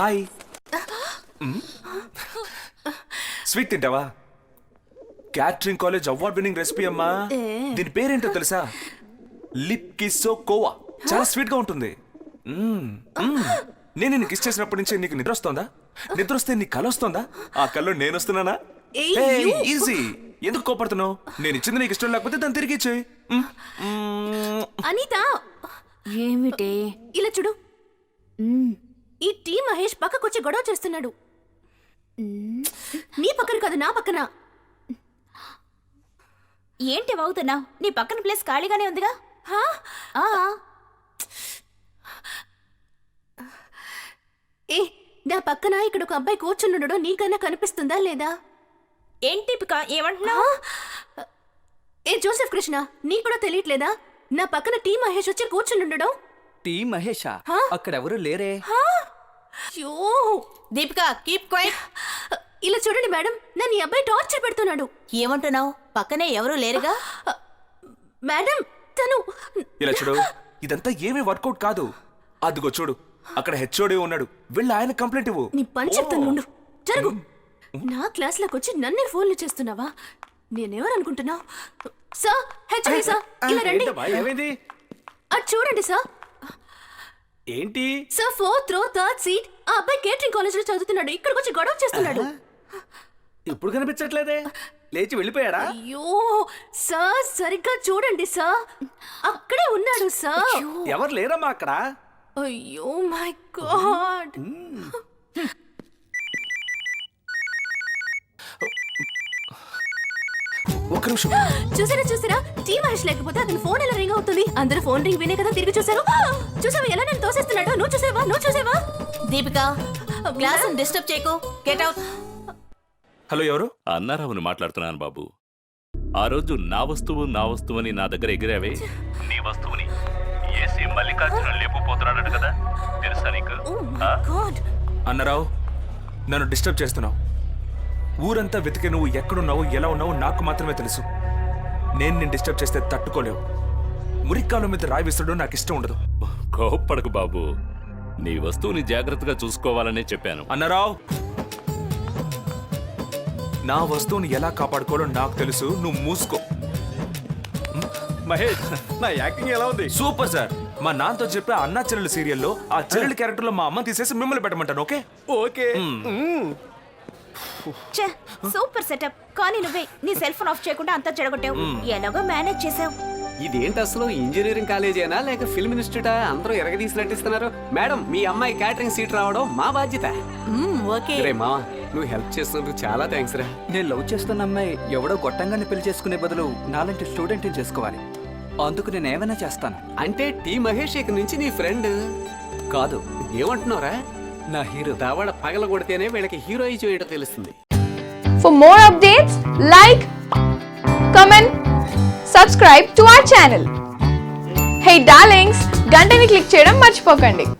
Hi. Sweet తింటావా? Catering college award winning recipe అమ్మా. దీని పేరేంటో తెలుసా? లిప్ కిస్సో కోవా. చాలా స్వీట్ గా ఉంటుంది. నేను నీకు కిస్ చేసినప్పటి నుంచి నీకు నిద్ర వస్తుందా? నిద్ర వస్తే నీకు కల వస్తుందా? ఆ కల్లో నేను వస్తున్నానా? ఈజీ. ఎందుకు కోపడుతున్నావు? నేను ఇచ్చింది నీకు ఇష్టం లేకపోతే దాన్ని తిరిగి ఇచ్చేయి. అనిత, ఏమిటి? ఇలా చూడు. ఈ టీ మహేష్ పక్కకొచ్చి గొడవ చేస్తున్నాడు. నీ పక్కన కాదు, నా పక్కన. ఏంటి వాగుతున్నావు? నీ పక్కన ప్లేస్ ఖాళీగానే ఉందిగా. ఏ, నా పక్కన ఇక్కడ ఒక అబ్బాయి కూర్చున్నాడు. నీకన్నా కనిపిస్తుందా లేదా? ఏంటి ఏమంటున్నావు? ఏ జోసెఫ్ కృష్ణ, నీకు కూడా తెలియట్లేదా? నా పక్కన టీ మహేష్ వచ్చి కూర్చుండడు. టీ మహేషా? అక్కడెవరు లేరే. Deepika, keep quiet. ఇలా చూడండి మేడం, నన్ను ఈ అబ్బాయి టార్చర్ పెడుతున్నాడు. ఏమంటున్నావు? పక్కనే ఎవరు లేరుగా. మేడం, తను ఇలా చూడు, ఇదంతా ఏమీ వర్కౌట్ కాదు. అదిగో చూడు, అక్కడ హెచ్ఓడి ఉన్నాడు. వెళ్ళి ఆయన కంప్లైంట్ ఇవ్వు. నీ పని చెప్తాను ఉండు. జరుగు. నా క్లాస్ లోకి వచ్చి నన్నే ఫోన్లు చేస్తున్నావా? నేనెవరు అనుకుంటున్నావు? సార్, హెచ్ఓడి సార్, ఇలా రండి. అది చూడండి సార్. ఏంటి sir, 4th row 3rd seat ఆ అబ్బాయి కేటరింగ్ కాలేజ్ లో చదువుతున్నాడు. ఇక్కడికి వచ్చి గొడవ చేస్తున్నాడు. ఇప్పుడు కనిపించట్లేదే. లేచి వెళ్ళిపోయాడా? అయ్యో సార్, సరిగ్గా చూడండి సార్, అక్కడే ఉన్నాడు సార్. ఎవరు లేరమ్మా అక్కడ. అయ్యో మై గాడ్. ఒక్క నిమిషం. చూసారా, టీ మహేష్ లేకపోతే అతని ఫోన్ ఎలా రింగ్ అవుతుంది? అందరూ ఫోన్ రింగ్ వినే కదా తిరిగి చూసారు. చూసావా ఎలా నన్ను తోసేస్తున్నాడు? నువ్వు చూసావా? దీపిక, క్లాస్ డిస్టర్బ్ చేయకు. Get out. హలో, ఎవరు? అన్నారావుని మాట్లాడుతున్నాను బాబు. ఆ రోజు నా వస్తువని నా దగ్గర ఎగిరావే, నీ వస్తువుని ఏసీ మల్లికార్జున లేపుపోతున్నాడు కదా, తెలుసా నీకు? అన్నారావు, నన్ను డిస్టర్బ్ చేస్తున్నావు. ఊరంతా వెతికి నువ్వు ఎక్కడున్నావు, ఎలా ఉన్నావు నాకు మాత్రమే తెలుసు. నేను నిన్ను డిస్టర్బ్ చేస్తే తట్టుకోలేవు. మురిక్కాల మీద రాయి విసరడం నాకు ఇష్టం ఉండదు. కోప్పడకు బాబు, నీ వస్తువుని జాగ్రత్తగా చూసుకోవాలనే చెప్పాను. అన్నారావు, నా వస్తువుని ఎలా కాపాడుకోవాలో నాకు తెలుసు. నువ్వు మూసుకో. మహేష్, నా యాక్టింగ్ ఎలా ఉంది? Super sir. మా నాన్నతో చెప్పే అన్నా చెల్లెలు సీరియల్లో ఆ చెల్లెలు క్యారెక్టర్ లో మా అమ్మ తీసేసి మిమ్మల్ని పెట్టమంటాను. Okay okay. Super setup. కానీ నువ్వే నీ సెల్ ఫోన్ ఆఫ్ చేయకుండా అంతా చెడగొట్టావు. ఎలాగో మేనేజ్ చేసావు. ఇదేంటి అసలు ఇంజనీరింగ్ కాలేజేనా లేక ఫిల్మ్ ఇన్స్టిట్యూటా? అందరూ ఎరగదీసి నటిస్తున్నారు. మేడం, మీ అమ్మాయి క్యాటరింగ్ సీట్ రావడం మా బాధ్యత. ఓకే మావా, నువ్వు హెల్ప్ చేస్తున్నందుకు చాలా థ్యాంక్స్ రా. నేను లవ్ చేస్తున్న అమ్మాయి ఎవడో గొట్టంగాన్ని పెళ్లి చేసుకునే బదులు నాలాంటి స్టూడెంట్ చేసుకోవాలి. అందుకు నేను ఏమైనా చేస్తాను. అంటే టీ మహేష్ ఇక నుంచి నీ ఫ్రెండ్ కాదు. ఏమంటున్నారా? నా హీరో. దావాడ పగల కొడితేనే వీళ్ళకి హీరోయిజం ఏంటో తెలుస్తుంది. For more updates, like, comment, subscribe to our channel. Hey darlings, గంటని click చేయడం మర్చిపోకండి.